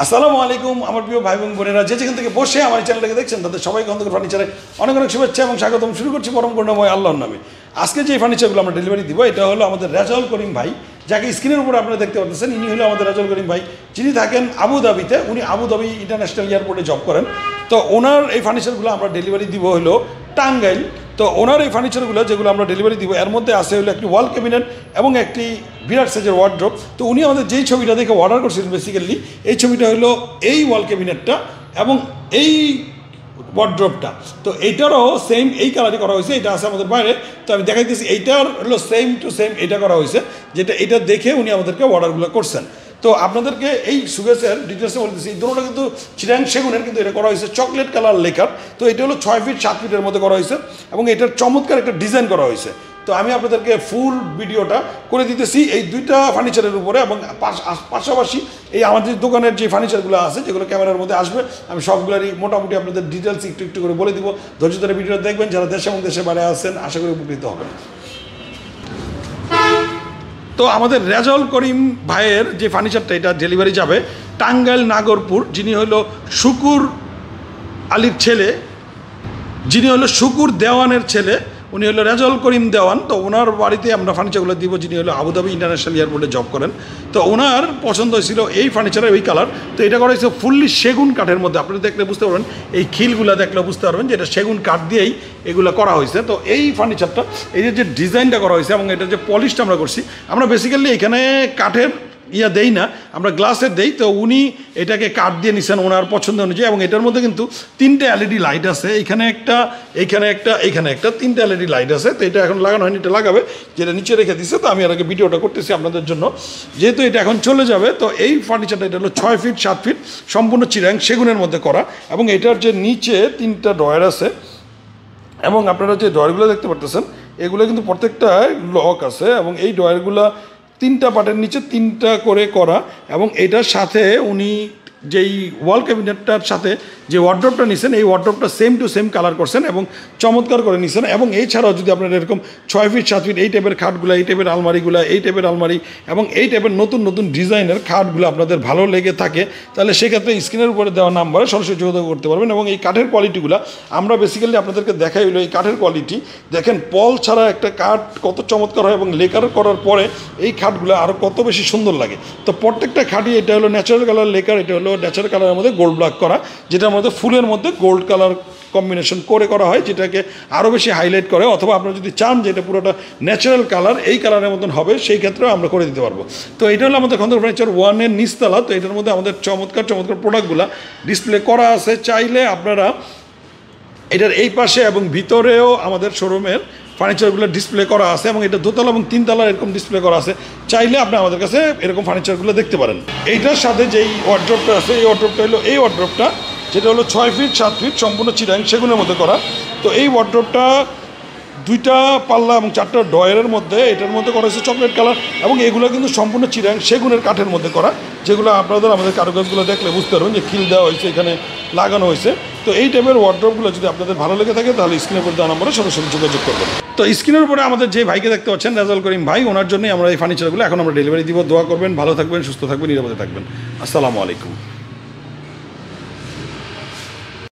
আসসালামু আলাইকুম আমার প্রিয় ভাই বোন বোনেরা যেখান থেকে বসে আমার চ্যানেলটাকে দেখছেন তাদের সবাইকে অন্তর ফার্নিচারে অনেক অনেক শুভেচ্ছা এবং স্বাগতম। শুরু করছি পরম করুণাময় আল্লাহর নামে। আজকে যে ফার্নিচারগুলো আমরা ডেলিভারি দিব এটা হলো আমাদের রেজাউল করিম ভাই, যাকে স্ক্রিনের উপরে আপনারা দেখতে পাচ্ছেন। ইনি হলো আমাদের রেজাউল করিম ভাই, যিনি থাকেন আবুধাবিতে। উনি আবুধাবি ইন্টারন্যাশনাল এয়ারপোর্টে জব করেন। তো ওনার এই ফার্নিচারগুলো আমরা ডেলিভারি দিব হলো টাঙ্গাইল। তো ওনার এই ফার্নিচারগুলো যেগুলো আমরা ডেলিভারি দিব এর মধ্যে আছে হলো একটি ওয়াল ক্যাবিনেট এবং একটি বিরাট সাইজের ওয়ার্ড্রপ। তো উনি আমাদের যেই ছবিটা দেখে অর্ডার করছিলেন বেসিক্যালি এই ছবিটা হলো এই ওয়াল ক্যাবিনেটটা এবং এই ওয়ার্ড্রপটা। তো এইটারও সেম এই কালারই করা হয়েছে, এটা আছে আমাদের বাইরে। তো আমি দেখাইতেছি এইটার হলো সেম টু সেম এটা করা হয়েছে, যেটা এটা দেখে উনি আমাদেরকে অর্ডারগুলো করছেন। তো আপনাদেরকে এই সুগেসের ডিটেলসে বলতেছি, এই দুটোটা কিন্তু চিরাং সেগুনের, কিন্তু এটা করা হয়েছে চকলেট কালার লেকার। তো এটা হলো 6 ফিট 7 ফিটের মধ্যে করা হয়েছে এবং এটার চমৎকার একটা ডিজাইন করা হয়েছে। তো আমি আপনাদেরকে ফুল ভিডিওটা করে দিতেছি এই দুইটা ফার্নিচারের উপরে, এবং পাশাপাশি এই আমাদের দোকানের যে ফার্নিচারগুলো আছে যেগুলো ক্যামেরার মধ্যে আসবে আমি সবগুলোরই মোটামুটি আপনাদের ডিটেলস একটু একটু করে বলে দিব। ধৈর্য ধরে ভিডিওটা দেখবেন, যারা দেশে এবং দেশের বাইরে আসছেন আশা করি উপকৃত হবেন। তো আমাদের রেজাউল করিম ভাইয়ের যে ফার্নিচারটা এটা ডেলিভারি যাবে টাঙ্গাইল নাগরপুর। যিনি হলো শুকুর আলীর ছেলে, যিনি হলো শুকুর দেওয়ানের ছেলে, উনি হলো রেজাউল করিম দেওয়ান। তো ওনার বাড়িতে আমরা ফার্নিচারগুলো দিব, যিনি হলো আবুধাবি ইন্টারন্যাশনাল এয়ারপোর্টে জব করেন। তো ওনার পছন্দ হয়েছিল এই ফার্নিচারের ওই কালার। তো এটা করা হয়েছে ফুললি সেগুন কাঠের মধ্যে। আপনি দেখলে বুঝতে পারবেন, এই খিলগুলো দেখলে বুঝতে পারবেন যে এটা সেগুন কাঠ দিয়েই এগুলো করা হয়েছে। তো এই ফার্নিচারটা এই যে ডিজাইনটা করা হয়েছে এবং এটা যে পলিশটা আমরা করছি, আমরা বেসিক্যালি এখানে কাঠের দেই না, আমরা গ্লাসের দেই। তো উনি এটাকে কাঠ দিয়ে নিছেন ওনার পছন্দ অনুযায়ী, এবং এটার মধ্যে কিন্তু 3টে এলইডি লাইট আছে। এইখানে একটা, এইখানে একটা, এইখানে একটা, 3টে এলইডি লাইট আছে। তো এটা এখন লাগানো হয়নি, এটা লাগাবে, যেটা নিচে রেখে দিচ্ছে। তো আমি আর আগে ভিডিওটা করতেছি আপনাদের জন্য, যেহেতু এটা এখন চলে যাবে। তো এই ফার্নিচারটা এটা হলো 6 ফিট 7 ফিট সম্পূর্ণ চিরাং সেগুনের মধ্যে করা, এবং এটার যে নিচে 3টা ড্রয়ার আছে এবং আপনারা যে ড্রয়ারগুলো দেখতে পারতেছেন এগুলো কিন্তু প্রত্যেকটা লক আছে, এবং এই ড্রয়ারগুলো 3টা পার্টের নিচে 3টা করে করা। এবং এটার সাথে উনি যেই ওয়াল ক্যাবিনেটটার সাথে যে ওয়ার্ড্রপটা নিছেন এই ওয়ার্ড্রপটা সেম টু সেম কালার করছেন এবং চমৎকার করে নিছেন। এবং এছাড়াও যদি আপনারা এরকম 6 ফিট 7 ফিট এই টাইপের খাটগুলো, এই টাইপের আলমারিগুলো, এই টাইপের আলমারি এবং এই টাইপের নতুন নতুন ডিজাইনের খাটগুলো আপনাদের ভালো লেগে থাকে, তাহলে সেক্ষেত্রে স্ক্রিনের উপরে দেওয়া নাম্বারে সরাসরি যোগাযোগ করতে পারবেন। এবং এই কাঠের কোয়ালিটিগুলো আমরা বেসিক্যালি আপনাদেরকে দেখাই হলো এই কাঠের কোয়ালিটি। দেখেন পল ছাড়া একটা কাঠ কত চমৎকার হয়, এবং লেকার করার পরে এই খাটগুলো আরও কত বেশি সুন্দর লাগে। তো প্রত্যেকটা খাটই, এটা হলো ন্যাচারাল কালার লেকার, এটা হলো ন্যাচারাল কালারের মধ্যে গোল্ড ব্ল্যাক করা, যেটার মধ্যে ফুলের মধ্যে গোল্ড কালার কম্বিনেশন করে করা হয়, যেটাকে আরও বেশি হাইলাইট করে। অথবা আপনারা যদি চান যে এটা পুরোটা ন্যাচারাল কালার এই কালারের মতন হবে, সেই ক্ষেত্রেও আমরা করে দিতে পারবো। তো এটা হলো আমাদের খন্দকার ফার্নিচার 1-এর নিচতলা। তো এটার মধ্যে আমাদের চমৎকার চমৎকার প্রোডাক্টগুলো ডিসপ্লে করা আছে। চাইলে আপনারা এটার এই পাশে এবং ভিতরেও আমাদের শোরুমের ফার্নিচারগুলো ডিসপ্লে করা আছে, এবং এটা 2তলা এবং 3তলা এরকম ডিসপ্লে করা আছে। চাইলে আপনি আমাদের কাছে এরকম ফার্নিচারগুলো দেখতে পারেন। এইটার সাথে যেই ওয়ার্ড্রপটা আছে এই ওয়ার্ড্রপটা হলো এই ওয়ার্ড্রপটা, যেটা হলো 6 ফিট 7 ফিট সম্পূর্ণ চিরাং সেগুনের মধ্যে করা। তো এই ওয়ার্ড্রপটা 2টা পাল্লা এবং 4টা ড্রয়ারের মধ্যে, এটার মধ্যে করা হয়েছে চকলেট কালার, এবং এগুলো কিন্তু সম্পূর্ণ চিরাং সেগুনের কাঠের মধ্যে করা, যেগুলো আপনাদের আমাদের কারুকাজগুলো দেখলে বুঝতে পারবেন যে খিল দেওয়া হয়েছে, এখানে লাগানো হয়েছে। তো এই টাইপের ওয়ার্ড্রপগুলো যদি আপনাদের ভালো লেগে থাকে তাহলে স্ক্রিনের উপর দেওয়া নম্বরে সরাসরি যোগাযোগ করবেন। তো স্ক্রিনের উপরে আমাদের যে ভাইকে দেখতে পাচ্ছেন রেজাউল করিম ভাই, ওনার জন্যই আমরা এই ফার্নিচারগুলো এখন আমরা ডেলিভারি দিব। দোয়া করবেন, ভালো থাকবেন, সুস্থ থাকবেন, নিরাপদে থাকবেন। আসসালামু আলাইকুম।